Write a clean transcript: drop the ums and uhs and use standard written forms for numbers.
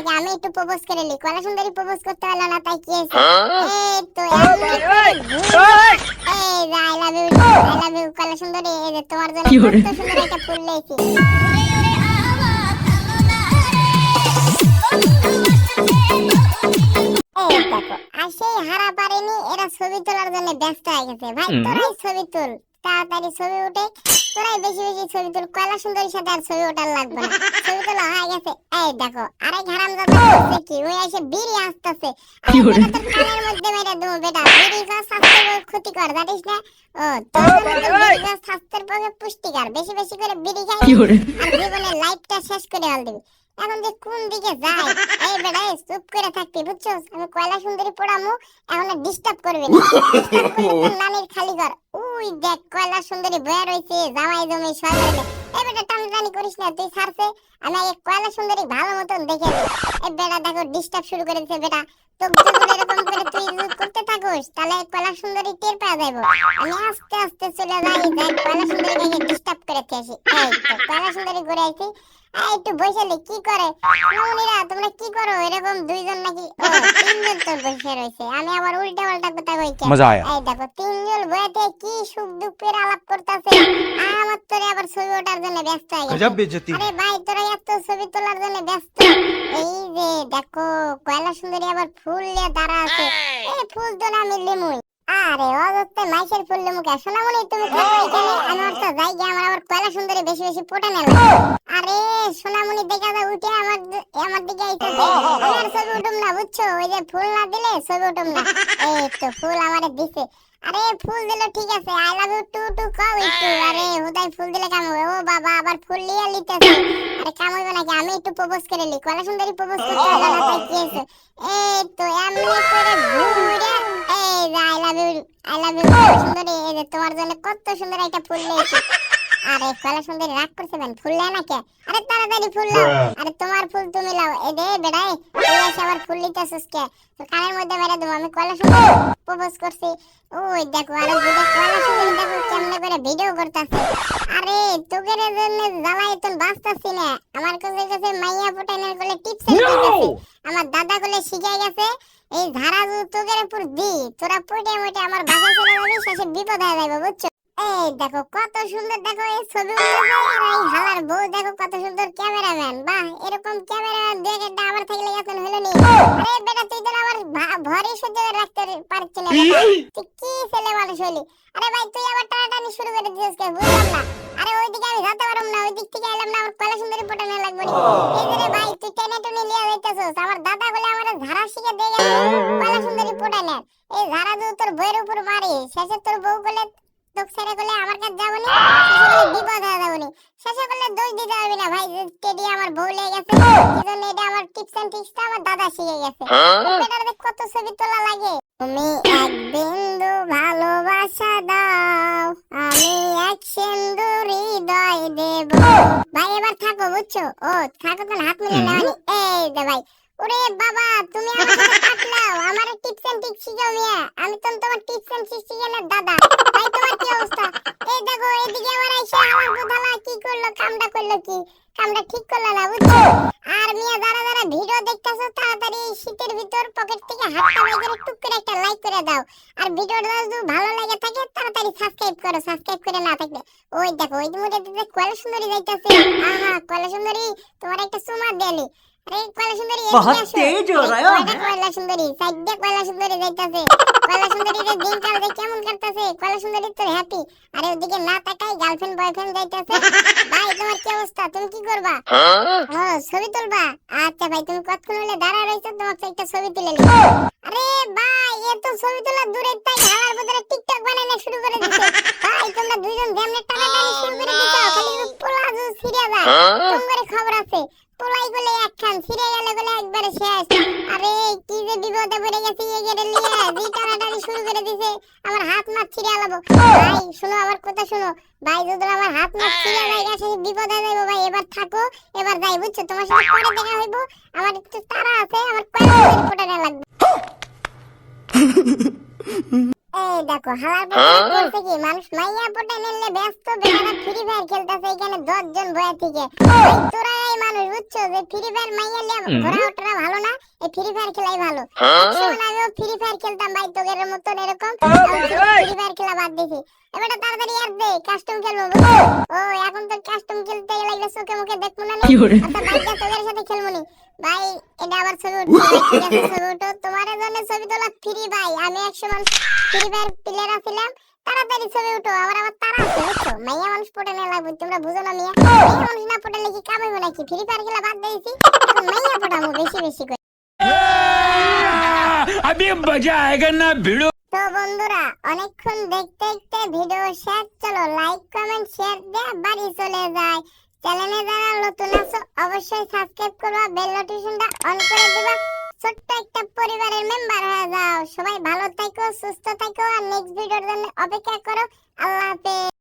নাকি আমি একটু প্রপোজ করে নি? কয়লা সুন্দরী প্রপোজ করতে পারলো না, তাই কি হয়েছে? এই তো I love you, I love you কয়লা সুন্দরী। এই যে তোমার জন্য কত সুন্দর একটা ফুল নিয়েছি। এই দেখো, আর সেই হারা পারেনি, এরা ছবি তোলার জন্য ব্যস্ত হয়ে গেছে। ভাই তোরাই ছবি তুল, তাড়াতাড়ি ছবি উঠে, তোরাই বেশি বেশি ছবি তুল। কয়লা সুন্দরীর সাথে আর ছবি ওঠার লাগবে না, ছবি তোলা হয়ে গেছে। এই দেখো, আরেক হারামজাদা করছে কি, ওই এসে বিড়ি আসতেছে। আরে বেটা, তোর কানের মধ্যে মেরে দেবো বেটা। বিড়ি খাওয়া স্বাস্থ্যের ক্ষতিকর, জানিস না? ও তোর মধ্যে বিড়ি খাওয়া স্বাস্থ্যের পক্ষে পুষ্টিকর। বেশি বেশি করে বিড়ি খাই আর জীবনের লাইফটা শেষ করে ফেল দিবি। এখন যে কোন দিকে যায়? এই বেটা, চুপ করে থাকবি, বুঝছো? আমি কয়লা সুন্দরী পড়ামু, এখন ডিস্টার্ব করবি না। ডিস্টার্ব করলে তোর নানির খালি ঘর। ওই দেখ, কয়লা সুন্দরী বয়া রইছে, জামাই জমি সব রইছে। এই বেটা, টানটানি করিস না, তুই ছাড়ছে। আমি আগে কয়লা সুন্দরী ভালো মতন দেখে নিই। এই বেটা দেখো, ডিস্টার্ব শুরু করে দিছে বেটা। তো এরকম করে তুই করতে থাকিস, তাহলে কয়লা সুন্দরী টের পাওয়া যাইব। আমি আস্তে আস্তে চলে যাই, দেখ কয়লা সুন্দরীকে ডিস্টার্ব করে আসি। এই তো কয়লা সুন্দরী ঘুরে আইছি। একটু বসেলে কি করে মামুনিরা, তোমরা কি করো? এরকম দুইজন নাকি তিনজন তো বসে রয়েছে, আমি আবার উল্টা পাল্টা কথা কইছি। মজা আয়া। এই দেখো, তিনজন বইতে কি সুখ দুঃখের আলাপ করতেছে। আমার তোরে আবার ছবি ওঠার জন্য ব্যস্ত হয়ে গেছে। গজব বেইজ্জতি। আরে ভাই, তোরা এত ছবি তোলার জন্য ব্যস্ত। এই যে দেখো, কয়লা সুন্দরী আবার ফুল নিয়ে দাঁড়া আছে। এই ফুল তো না আমি লিমুই। আরে অযথা মাইশের ফুল লিমুকে। সোনামণি, তুমি থাকো এখানে, আমার তো যাই গিয়ে, আমার আবার কয়লা সুন্দরী বেশি বেশি পটে নেবে। আরে সোনামণি দেখা যায় উঠে আমার দিকে আইতাছে। আমি আর ছবি উঠুম না, বুঝছো? ওই যে ফুল না দিলে ছবি উঠুম না। এই তো ফুল আমারে দিছে। আরে ফুল দিলে ঠিক আছে, I love you too too কও একটু। আরে হুদাই ফুল দিলে কাম হবে? ও বাবা, আবার ফুল নিয়ে লিতেছে। আরে কাম হইবে নাকি? আমি একটু প্রপোজ করে লি। কয়লা সুন্দরী প্রপোজ করতে হলো না, তাই কি হয়েছে? এই তো এমনি করে ঘুরে, এই যে I love you, I love you সুন্দরী। এই যে তোমার জন্য কত সুন্দর একটা ফুল নিয়েছি। আরে কয়লা সুন্দরী রাগ করছে কেন? ফুল লে না কে? আরে তাড়াতাড়ি ফুল লাও। আরে তোমার ফুল তুমি লাও। এই দে বেড়াই, তুই এসে আবার ফুল লিতেছিস কে? তোর কানের মধ্যে মেরে দেবো। আমি কয়লা সুন্দরী প্রপোজ করছি। ওই দেখো, আরে দুটো কয়লা সুন্দরী দেখো কেমনে করে ভিডিও করতেছে। আরে তোদের জন্য জ্বালাই তো বাঁচতাছি না। আমার কাছে মাইয়া পটাইনের কোলে টিপস দিতেছি। আমার দাদা কোলে শিখাই গেছে, এই ধারা তোদের উপর দি, তোরা পড়ে মোটে আমার বাসা চলে যাবি, শেষে বিপদ হয়ে যাবে, বুঝছো? এই দেখো কত সুন্দর, দেখো এই ছবি উঠেছে। আর এই হালার বউ দেখো কত সুন্দর ক্যামেরাম্যান। বাহ, এরকম ক্যামেরাম্যান দেখে আমার থাকলে এখন হলো নি। আরে বেটা, তুই তো আমার ভরে সহ্য করে রাখতে পারছিস না বেটা। তুই কি ছেলে মানুষ হলি? আরে ভাই, তুই আবার টানাটানি শুরু করে দিছিস কে? বুঝলাম না। আরে ওইদিকে আমি যেতে পারলাম না, ওই দিক থেকে এলাম না, আমার কয়লা সুন্দরী পটানো লাগবে নি। এই যে রে ভাই, তুই টেনে টুনে লিয়ে যাইতেছিস। আমার দাদা বলে আমার ধারা শিখে দিয়ে গেল কয়লা সুন্দরী পটানের। এই ধারা যদি তোর বইয়ের উপর মারি, শেষে তোর বউ বলে তোকে ছেড়ে গেলে আমার কাছে যাবো নি, শেষে গেলে বিপদ হয়ে যাবো নি। শেষে করলে দোষ দিতে পারবি না ভাই, টেডি আমার বউ লেগে গেছে। এই জন্য এটা আমার টিপস এন্ড ট্রিক্সটা আমার দাদা শিখে গেছে। বেটার কত ছবি তোলা লাগে। তুমি এক বিন্দু ভালোবাসা দাও, আমি এক সিন্ধু হৃদয় দেব। ভাই এবার থাকো, বুঝছো? ও থাকো, তো হাত মিলে নেওয়ানি। এই দে ভাই। ওরে বাবা, তুমি আমার সাথে কাটলাও, আমার টিপস এন্ড ট্রিক্স শিখাও মিয়া। আমি তো তোমার টিপস এন্ড ট্রিক্স শিখানোর দাদা। ভাই তোমার কি অবস্থা? এই দেখো, এদিকে আমার আইসা আমার বুধালা কি করলো, কামটা করলো কি? কামটা ঠিক করলো না, বুঝছো? আর মিয়া, যারা যারা ভিডিও দেখতেছো, তাড়াতাড়ি শীতের ভিতর পকেট থেকে হাতটা বের করে টুক করে একটা লাইক করে দাও। আর ভিডিওটা যদি ভালো লাগে থাকে, তাড়াতাড়ি সাবস্ক্রাইব করো। সাবস্ক্রাইব করে না থাকলে ওই দেখো, ওই মুড়ে দিতে কয়লা সুন্দরী যাইতাছে। আহা, কয়লা সুন্দরী, তোমার একটা চুমা দেলি। আরে কয়লা সুন্দরী, बहुत तेज हो रहा है। কয়লা সুন্দরী সাইডে কয়লা সুন্দরী যাইতাছে। কয়লা সুন্দরীর দিনকাল যে কেমন কাটতাছে, কয়লা সুন্দরী তো হ্যাপি। আরে ওদিকে না তাকাই গার্লফ্রেন্ড বয়ফ্রেন্ড যাইতাছে। ভাই তোমার কি অবস্থা? তুমি কি করবা? ও ছবি তুলবা? আচ্ছা ভাই, তুমি কতক্ষণ হলে দাঁড়া রইছো, তোমাকে একটা ছবি তুলে নিই। আরে ভাই, এ তো ছবি তোলা দূরের তাই হালার ভিতরে টিকটক বানানো শুরু করে দিছে। ভাই তোমরা দুইজন যেমনে টানাটানি শুরু করে দিছো, খালি পোলা সিরিয়া যায়। তোমার খবর আছে? পোলাই গলে একখান ছিড়ে গেলে গলে একবারে শেষ। আরে কি যে বিপদে পড়ে গেছি, এই গেরে লিয়ে যে টানাটানি শুরু করে দিছে, আমার হাত মাছ ছিড়ে আলাবো। ভাই শোনো, আমার কথা শোনো। ভাই যদি আমার হাত মাছ ছিড়ে যায়, গেছে বিপদ হয়ে যাইবো। ভাই এবার থাকো, এবার যাই, বুঝছো? তোমার সাথে পরে দেখা হইবো। আমার একটু তাড়া আছে, আমার কয়লা সুন্দরী পটানো লাগবে। এই দেখো হালার পেছনে করছে কি, মানুষ মাইয়া পটে নিলে ব্যস্ত, বেচারা ফ্রি ফায়ার খেলতেছে এখানে 10 জন বয়া থেকে। এই তোরা এই মানুষ বুঝছো যে ফ্রি ফায়ার মাইয়া লিয়া ঘোরা ওঠা ভালো না, এই ফ্রি ফায়ার খেলাই ভালো। একসময় আমিও ফ্রি ফায়ার খেলতাম ভাই, তোদের মতন এরকম ফ্রি ফায়ার খেলা বাদ দিছি। এবারে তাড়াতাড়ি আর দে, কাস্টম খেলবো বুঝছো? ও এখন তো কাস্টম খেলতে লাগলে চোখে মুখে দেখবো না নি। আচ্ছা ভাই তোদের সাথে খেলবো নি ভাই। এটা আবার ছবি উঠছে ভাই, ঠিক আছে ছবি উঠো, তোমার জন্য ছবি তোলা ফ্রি ভাই। আমি একসময় ফ্রি ফায়ার প্লেয়ার ছিলাম, তাড়াতাড়ি ছবি উঠো, আবার তারা আছে বুঝছো? মাইয়া মানুষ পটানো লাগবে, তোমরা বুঝো না মিয়া? মাইয়া মানুষ না পটালে কি কাম হইব নাকি? ফ্রি ফায়ার খেলা বাদ দিয়েছি, এখন মাইয়া পটামো বেশি বেশি করে। अभी मजा आएगा ना भिड़ो। তো বন্ধুরা অনেকক্ষণ দেখতে দেখতে ভিডিও শেষ, চলো লাইক কমেন্ট শেয়ার দিয়ে বাড়ি চলে যায়। চ্যানেলে যারা নতুন আছো অবশ্যই সাবস্ক্রাইব করবা, বেল নোটিফিকেশনটা অন করে দিবা, ছোট্ট একটা পরিবারের মেম্বার হয়ে যাও। সবাই ভালো থাকো, সুস্থ থাকো, আর নেক্সট ভিডিওর জন্য অপেক্ষা করো। আল্লাহ হাফেজ।